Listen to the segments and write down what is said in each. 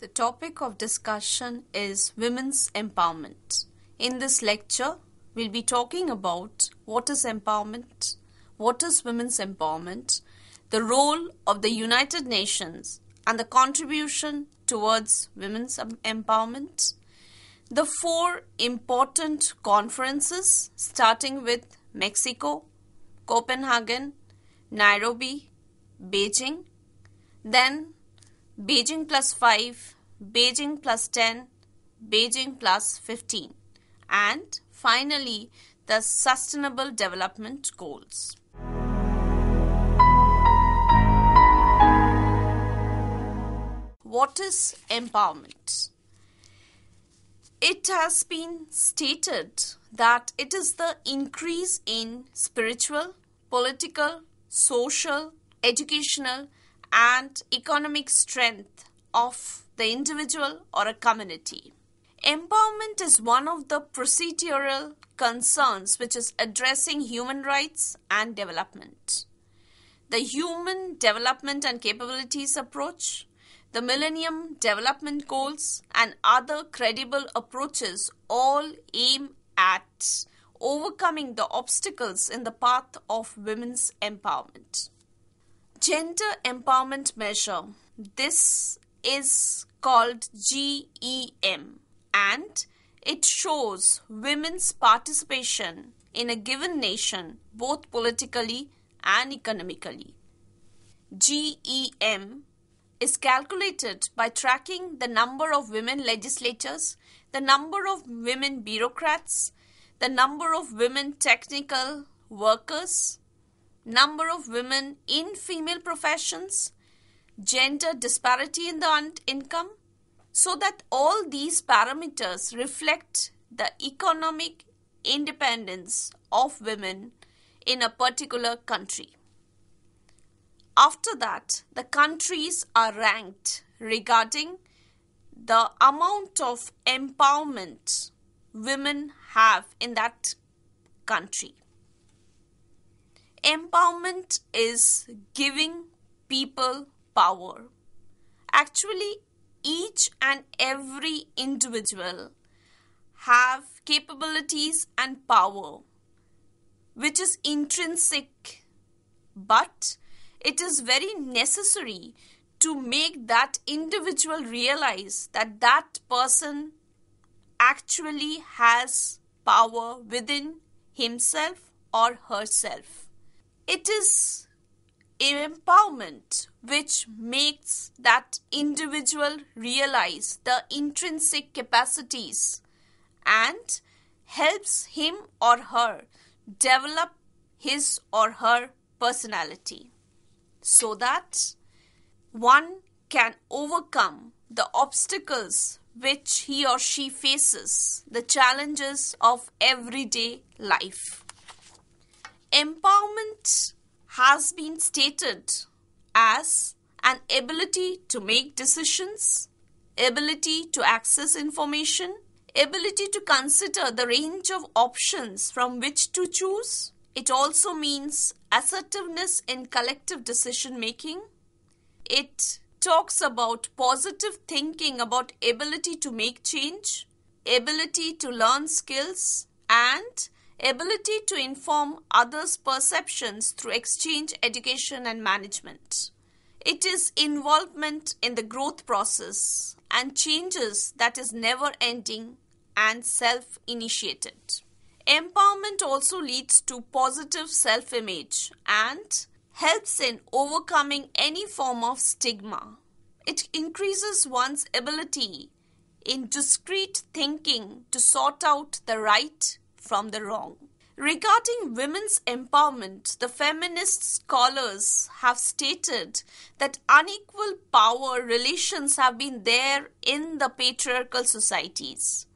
The topic of discussion is women's empowerment. In this lecture, we'll be talking about what is empowerment, what is women's empowerment, the role of the United Nations and the contribution towards women's empowerment, the 4 important conferences starting with Mexico, Copenhagen, Nairobi, Beijing, then Beijing +5, Beijing +10, Beijing +15, and finally the Sustainable Development Goals. What is empowerment? It has been stated that it is the increase in spiritual, political, social, educational, and economic strength of the individual or a community. Empowerment is one of the procedural concerns which is addressing human rights and development. The Human Development and Capabilities approach, the Millennium Development Goals, and other credible approaches all aim at overcoming the obstacles in the path of women's empowerment. Gender empowerment measure. This is called GEM, and it shows women's participation in a given nation both politically and economically. GEM is calculated by tracking the number of women legislators, the number of women bureaucrats, the number of women technical workers, number of women in female professions, gender disparity in the income, so that all these parameters reflect the economic independence of women in a particular country. After that, the countries are ranked regarding the amount of empowerment women have in that country. Empowerment is giving people power. Actually, each and every individual have capabilities and power which is intrinsic, but it is very necessary to make that individual realize that that person actually has power within himself or herself. It is empowerment which makes that individual realize the intrinsic capacities and helps him or her develop his or her personality so that one can overcome the obstacles which he or she faces, the challenges of everyday life. Empowerment has been stated as an ability to make decisions, ability to access information, ability to consider the range of options from which to choose. It also means assertiveness in collective decision making. It talks about positive thinking about ability to make change, ability to learn skills, and ability to inform others' perceptions through exchange, education, and management. It is involvement in the growth process and changes that is never ending and self-initiated. Empowerment also leads to positive self-image and helps in overcoming any form of stigma. It increases one's ability in discrete thinking to sort out the right from the wrong. Regarding women's empowerment, the feminist scholars have stated that unequal power relations have been there in the patriarchal societies.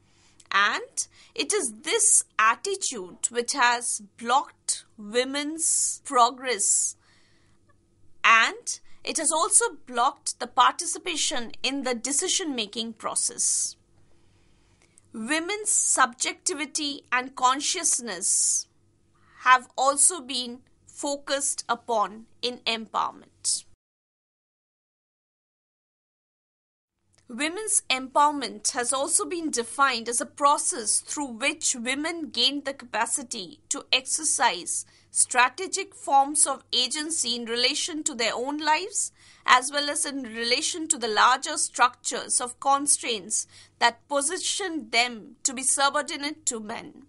And it is this attitude which has blocked women's progress, and it has also blocked the participation in the decision-making process. Women's subjectivity and consciousness have also been focused upon in empowerment. Women's empowerment has also been defined as a process through which women gain the capacity to exercise strategic forms of agency in relation to their own lives as well as in relation to the larger structures of constraints that position them to be subordinate to men.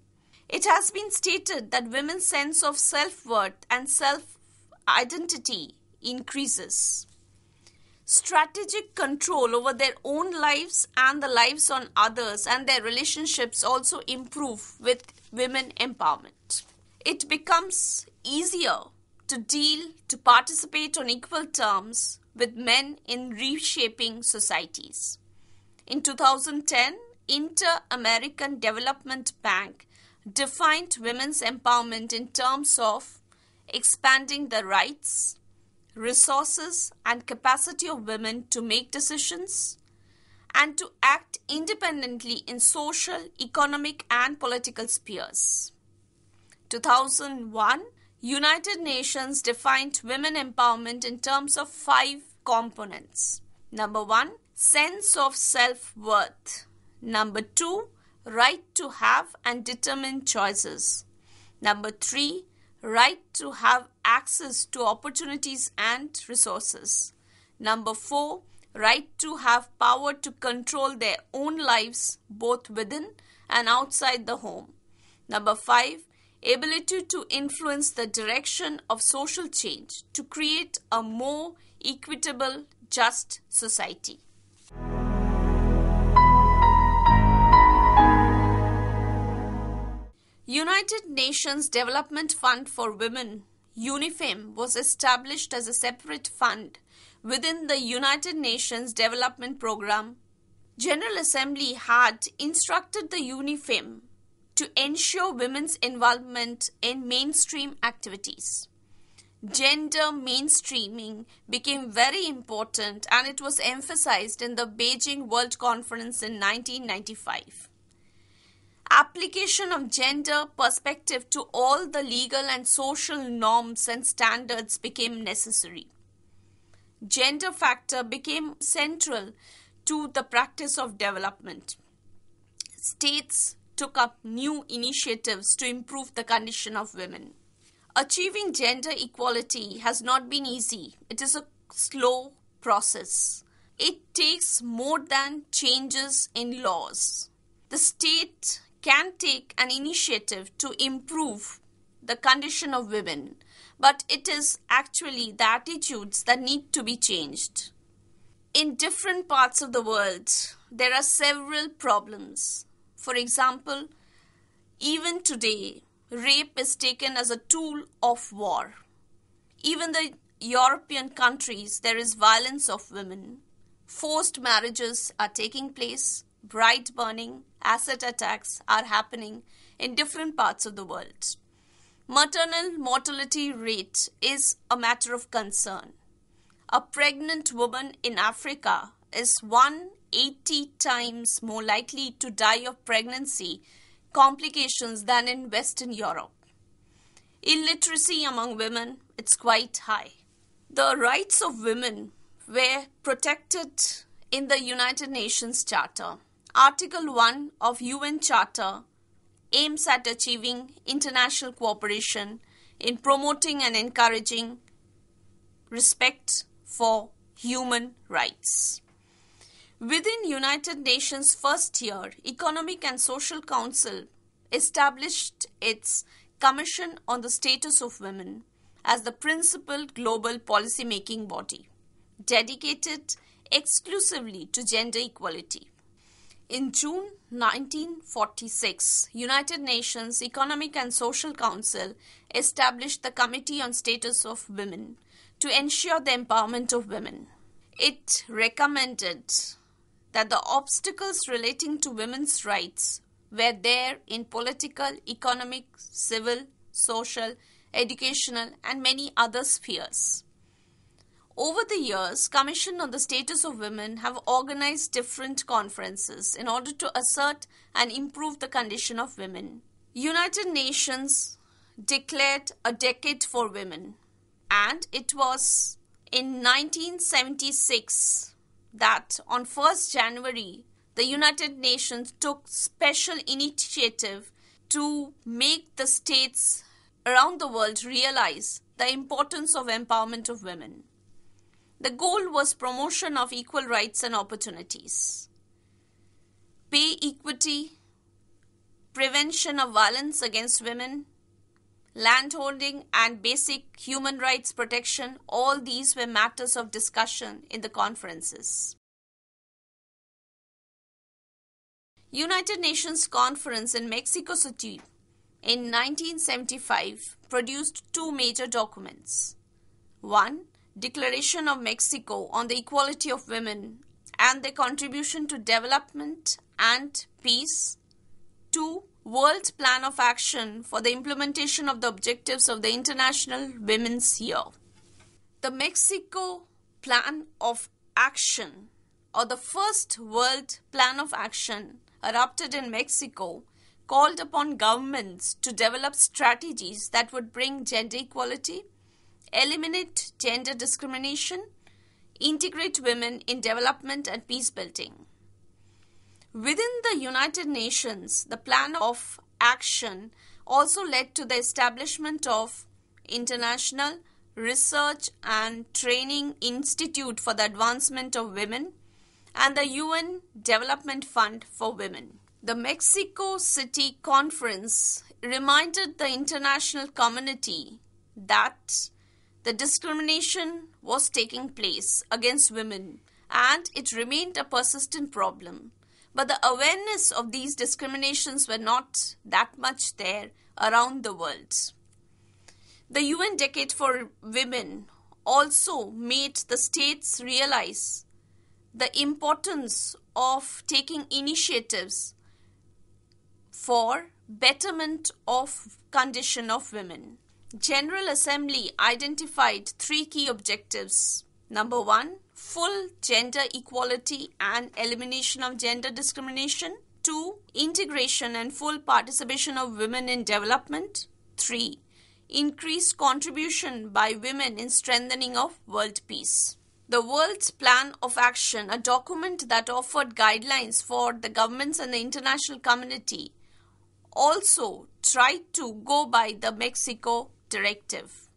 It has been stated that women's sense of self-worth and self-identity increases. Strategic control over their own lives and the lives on others and their relationships also improve with women empowerment. It becomes easier to participate on equal terms with men in reshaping societies. In 2010, Inter-American Development Bank defined women's empowerment in terms of expanding the rights, resources and capacity of women to make decisions and to act independently in social, economic and political spheres. 2001, United Nations defined women empowerment in terms of 5 components. Number 1, sense of self-worth. Number 2, right to have and determine choices. Number 3, right to have access to opportunities and resources. Number 4, right to have power to control their own lives both within and outside the home. Number 5, ability to influence the direction of social change to create a more equitable, just society. United Nations Development Fund for Women, UNIFEM, was established as a separate fund within the United Nations Development Programme. General Assembly had instructed the UNIFEM to ensure women's involvement in mainstream activities. Gender mainstreaming became very important and it was emphasized in the Beijing World Conference in 1995. Application of gender perspective to all the legal and social norms and standards became necessary. Gender factor became central to the practice of development. States took up new initiatives to improve the condition of women. Achieving gender equality has not been easy. It is a slow process. It takes more than changes in laws. The state can take an initiative to improve the condition of women, but it is actually the attitudes that need to be changed. In different parts of the world, there are several problems. For example, even today, rape is taken as a tool of war. Even the European countries, there is violence of women. Forced marriages are taking place. Bride burning, asset attacks are happening in different parts of the world. Maternal mortality rate is a matter of concern. A pregnant woman in Africa is 180 times more likely to die of pregnancy complications than in Western Europe. Illiteracy among women, it's quite high. The rights of women were protected in the United Nations Charter. Article 1 of UN Charter aims at achieving international cooperation in promoting and encouraging respect for human rights. Within United Nations first year, Economic and Social Council established its Commission on the Status of Women as the principal global policy-making body, dedicated exclusively to gender equality. In June 1946, United Nations Economic and Social Council established the Committee on Status of Women to ensure the empowerment of women. It recommended that the obstacles relating to women's rights were there in political, economic, civil, social, educational, and many other spheres. Over the years, Commission on the Status of Women have organized different conferences in order to assert and improve the condition of women. United Nations declared a decade for women, and it was in 1976 that on 1st January, the United Nations took special initiative to make the states around the world realize the importance of empowerment of women. The goal was promotion of equal rights and opportunities, pay equity, prevention of violence against women, landholding and basic human rights protection. All these were matters of discussion in the conferences. United Nations Conference in Mexico City in 1975 produced two major documents. One, Declaration of Mexico on the Equality of Women and their Contribution to Development and Peace. Two, World Plan of Action for the Implementation of the Objectives of the International Women's Year. The Mexico Plan of Action, or the first World Plan of Action adopted in Mexico, called upon governments to develop strategies that would bring gender equality, eliminate gender discrimination, integrate women in development and peace building. Within the United Nations, the Plan of Action also led to the establishment of International Research and Training Institute for the Advancement of Women and the UN Development Fund for Women. The Mexico City Conference reminded the international community that the discrimination was taking place against women and it remained a persistent problem. But the awareness of these discriminations were not that much there around the world. The UN Decade for Women also made the states realize the importance of taking initiatives for betterment of condition of women. General Assembly identified three key objectives. Number one, full gender equality and elimination of gender discrimination. 2. Integration and full participation of women in development. 3. Increased contribution by women in strengthening of world peace. The World Plan of Action, a document that offered guidelines for the governments and the international community, also tried to go by the Mexico Directive.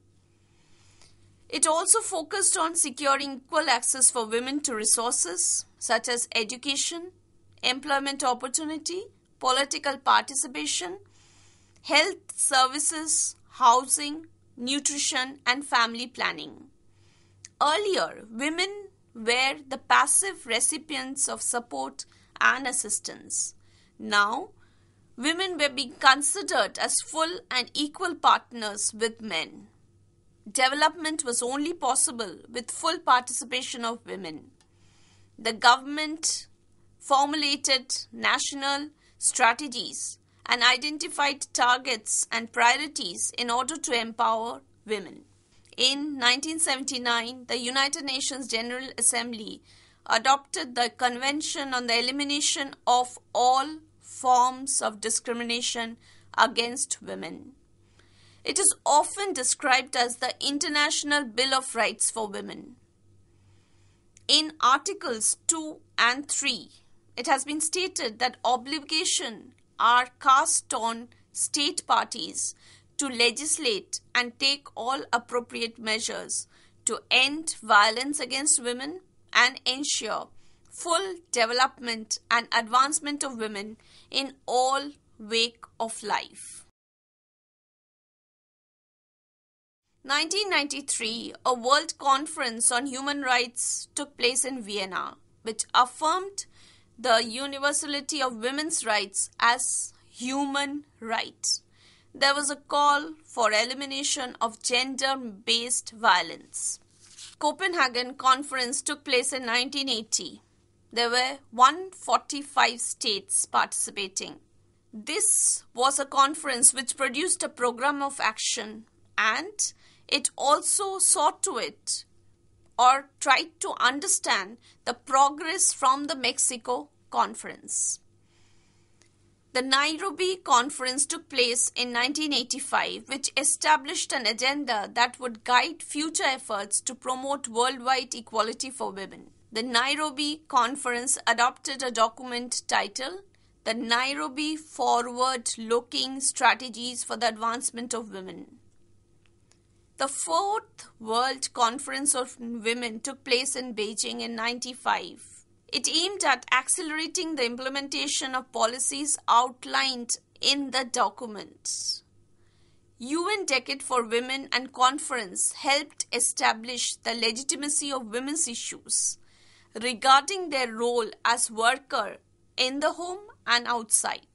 It also focused on securing equal access for women to resources such as education, employment opportunity, political participation, health services, housing, nutrition, and family planning. Earlier, women were the passive recipients of support and assistance. Now, women were being considered as full and equal partners with men. Development was only possible with full participation of women. The government formulated national strategies and identified targets and priorities in order to empower women. In 1979, the United Nations General Assembly adopted the Convention on the Elimination of All Forms of Discrimination Against Women. It is often described as the International Bill of Rights for Women. In Articles 2 and 3, it has been stated that obligations are cast on state parties to legislate and take all appropriate measures to end violence against women and ensure full development and advancement of women in all walks of life. 1993, a World Conference on Human Rights took place in Vienna, which affirmed the universality of women's rights as human rights. There was a call for elimination of gender-based violence. Copenhagen Conference took place in 1980. There were 145 states participating. This was a conference which produced a program of action, and it also saw to it or tried to understand the progress from the Mexico Conference. The Nairobi Conference took place in 1985, which established an agenda that would guide future efforts to promote worldwide equality for women. the Nairobi Conference adopted a document titled The Nairobi Forward-Looking Strategies for the Advancement of Women. The Fourth World Conference of Women took place in Beijing in 1995. It aimed at accelerating the implementation of policies outlined in the document. UN Decade for Women and Conference helped establish the legitimacy of women's issues regarding their role as worker in the home and outside.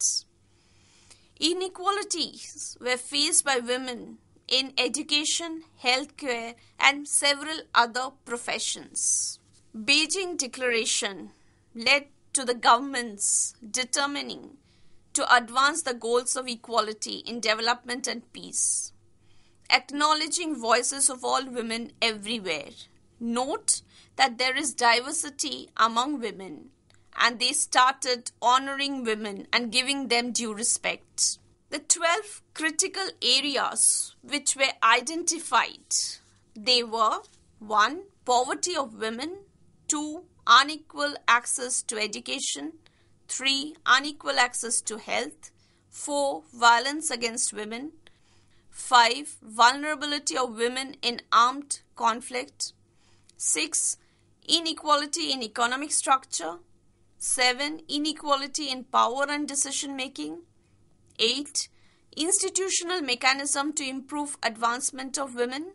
Inequalities were faced by women in education, healthcare, and several other professions. Beijing Declaration led to the governments determining to advance the goals of equality in development and peace, acknowledging voices of all women everywhere. Note that there is diversity among women, and they started honoring women and giving them due respect. The 12 critical areas which were identified, they were 1. Poverty of women, 2. Unequal access to education, 3. Unequal access to health, 4. Violence against women, 5. Vulnerability of women in armed conflict, 6. Inequality in economic structure, 7. Inequality in power and decision making, 8. Institutional mechanism to improve advancement of women,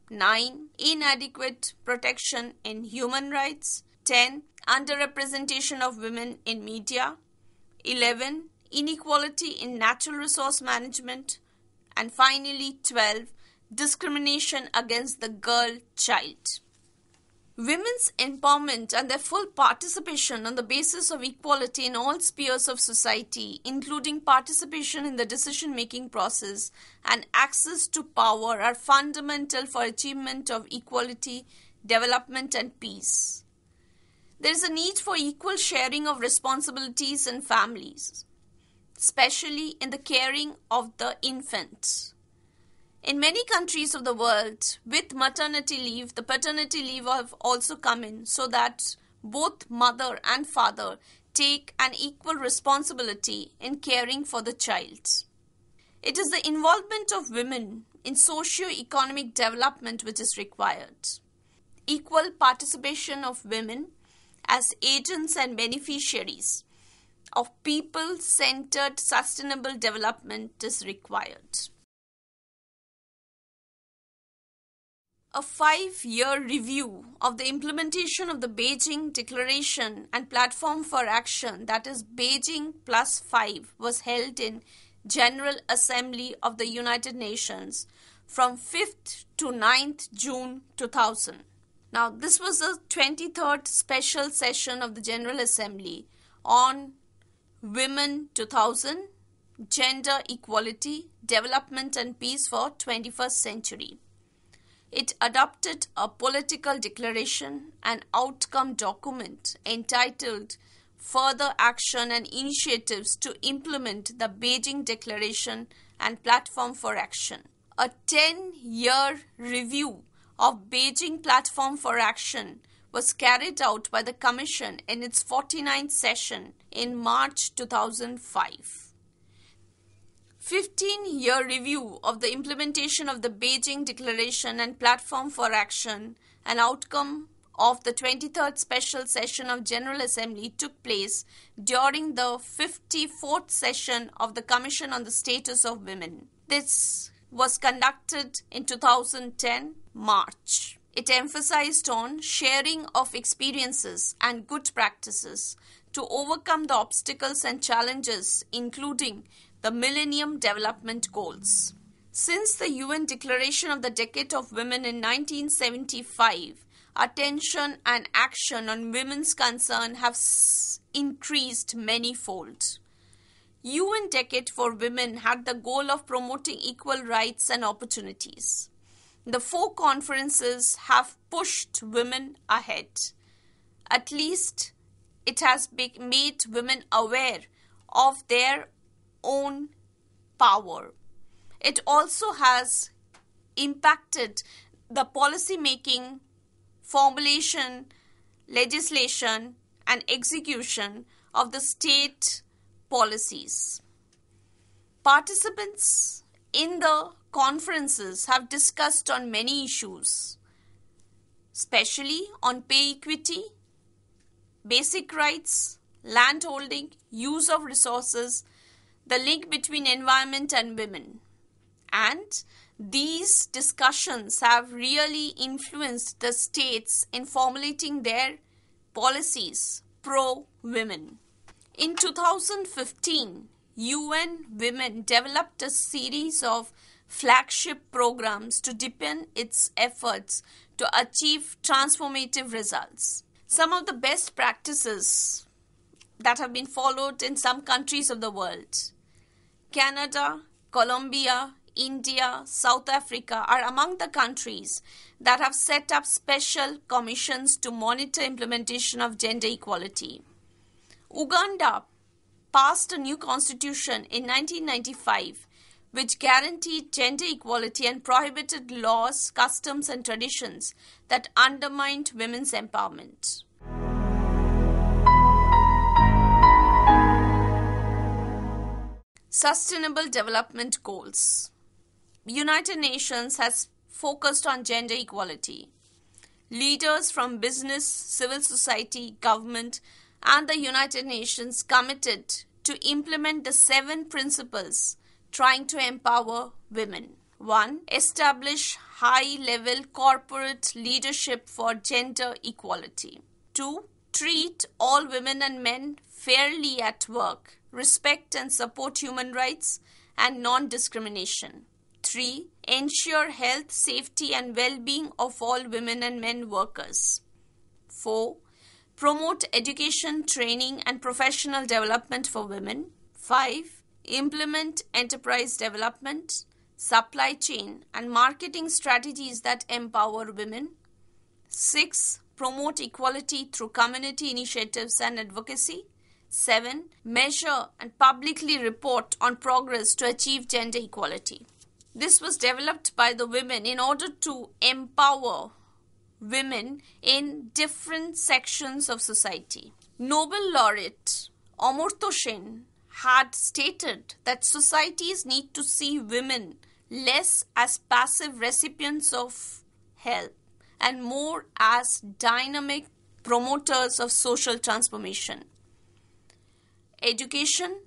9. Inadequate protection in human rights, 10. Underrepresentation of women in media, 11. Inequality in natural resource management, and finally 12. Discrimination against the girl child. Women's empowerment and their full participation on the basis of equality in all spheres of society, including participation in the decision-making process and access to power, are fundamental for achievement of equality, development, and peace. There is a need for equal sharing of responsibilities in families, especially in the caring of the infant. In many countries of the world, with maternity leave, the paternity leave have also come in so that both mother and father take an equal responsibility in caring for the child. It is the involvement of women in socio-economic development which is required. Equal participation of women as agents and beneficiaries of people-centered sustainable development is required. A 5-year review of the implementation of the Beijing Declaration and Platform for Action, that is Beijing Plus 5, was held in General Assembly of the United Nations from 5th to 9th June 2000. Now, this was the 23rd special session of the General Assembly on Women 2000, Gender Equality, Development and Peace for 21st Century. It adopted a political declaration and outcome document entitled Further Action and Initiatives to Implement the Beijing Declaration and Platform for Action. A 10-year review of Beijing Platform for Action was carried out by the Commission in its 49th session in March 2005. 15-year review of the implementation of the Beijing Declaration and Platform for Action, an outcome of the 23rd Special Session of General Assembly, took place during the 54th session of the Commission on the Status of Women. This was conducted in 2010, March. It emphasized on sharing of experiences and good practices to overcome the obstacles and challenges, including the Millennium Development Goals. Since the UN Declaration of the Decade of Women in 1975, attention and action on women's concern have increased manyfold. UN Decade for Women had the goal of promoting equal rights and opportunities. The 4 conferences have pushed women ahead. At least it has made women aware of their own power. It also has impacted the policy making, formulation legislation, and execution of the state policies. Participants in the conferences have discussed on many issues, especially on pay equity, basic rights, land holding, use of resources, the link between environment and women. And these discussions have really influenced the states in formulating their policies pro-women. In 2015, UN Women developed a series of flagship programs to deepen its efforts to achieve transformative results. Some of the best practices that have been followed in some countries of the world, Canada, Colombia, India, South Africa are among the countries that have set up special commissions to monitor implementation of gender equality. Uganda passed a new constitution in 1995 which guaranteed gender equality and prohibited laws, customs and traditions that undermined women's empowerment. Sustainable Development Goals. United Nations has focused on gender equality. Leaders from business, civil society, government, and the United Nations committed to implement the 7 principles trying to empower women. 1. Establish high-level corporate leadership for gender equality. 2. Treat all women and men fairly at work. Respect and support human rights and non-discrimination. 3. Ensure health, safety and well-being of all women and men workers. 4. Promote education, training and professional development for women. 5. Implement enterprise development, supply chain and marketing strategies that empower women. 6. Promote equality through community initiatives and advocacy. 7. Measure and publicly report on progress to achieve gender equality. This was developed by the women in order to empower women in different sections of society. Nobel laureate Amartya Sen had stated that societies need to see women less as passive recipients of help and more as dynamic promoters of social transformation. Education,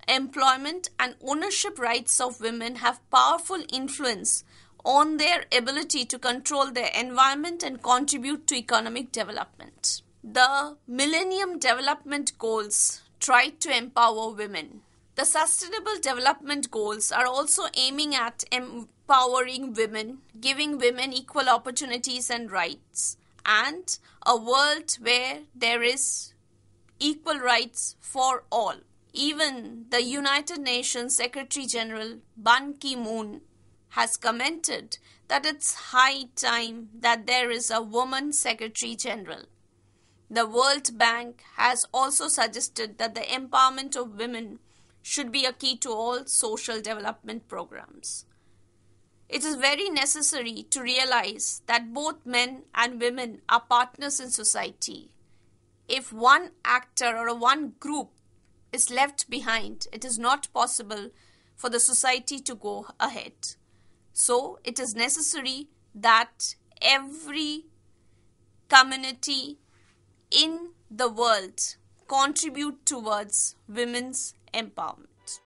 employment and ownership rights of women have powerful influence on their ability to control their environment and contribute to economic development. The Millennium Development Goals tried to empower women. The Sustainable Development Goals are also aiming at empowering women, giving women equal opportunities and rights, and a world where there is equal rights for all. Even the United Nations Secretary General Ban Ki-moon has commented that it's high time that there is a woman Secretary General. The World Bank has also suggested that the empowerment of women should be a key to all social development programs. It is very necessary to realize that both men and women are partners in society. If one actor or one group is left behind, it is not possible for the society to go ahead. So it is necessary that every community in the world contribute towards women's empowerment.